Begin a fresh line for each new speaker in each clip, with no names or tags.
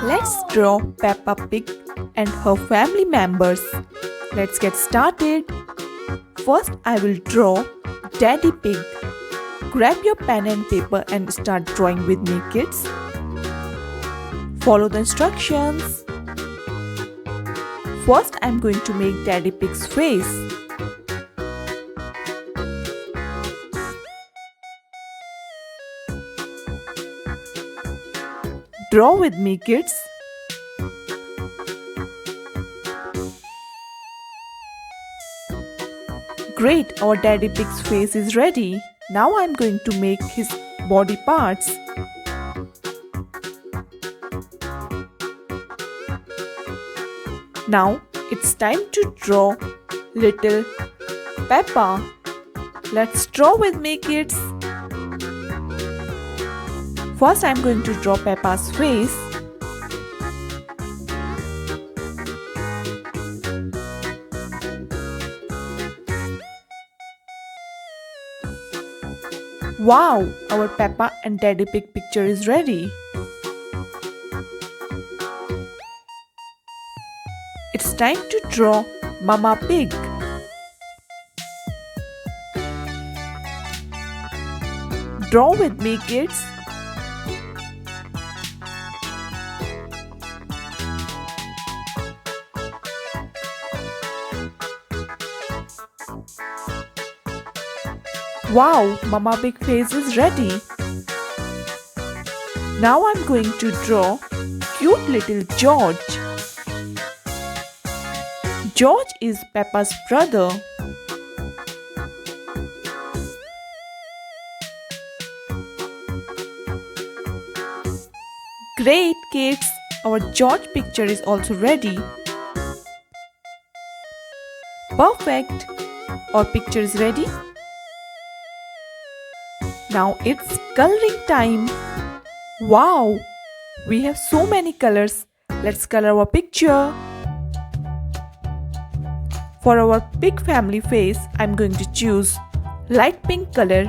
Let's draw Peppa Pig and her family members. Let's get started. First, I will draw Daddy Pig. Grab your pen and paper and start drawing with me, kids. Follow the instructions. First, I'm going to make Daddy Pig's face. Draw with me, kids. Great, our Daddy Pig's face is ready. Now I'm going to make his body parts. Now it's time to draw little Peppa. Let's draw with me, kids. First, I'm going to draw Peppa's face. Wow, our Peppa and Daddy Pig picture is ready. It's time to draw Mama Pig. Draw with me, kids. Wow, Mama Pig face is ready. Now I'm going to draw cute little George. George is Peppa's brother. Great, kids! Our George picture is also ready. Perfect! Our picture is ready. Now it's coloring time. Wow! We have so many colors. Let's color our picture. For our pig family face, I'm going to choose light pink color.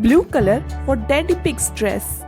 Blue color for Daddy Pig's dress.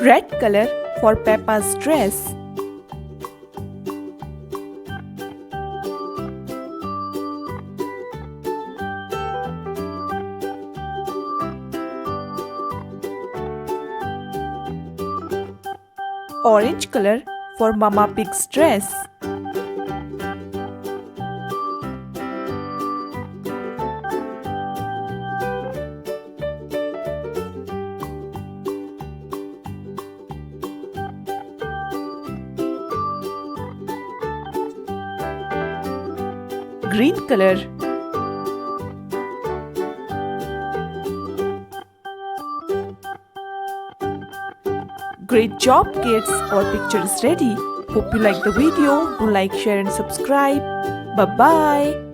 Red color for Peppa's dress. Orange color for Mama Pig's dress. green color. Great job kids, our picture is ready. Hope you like the video. Do like, share and subscribe. Bye bye.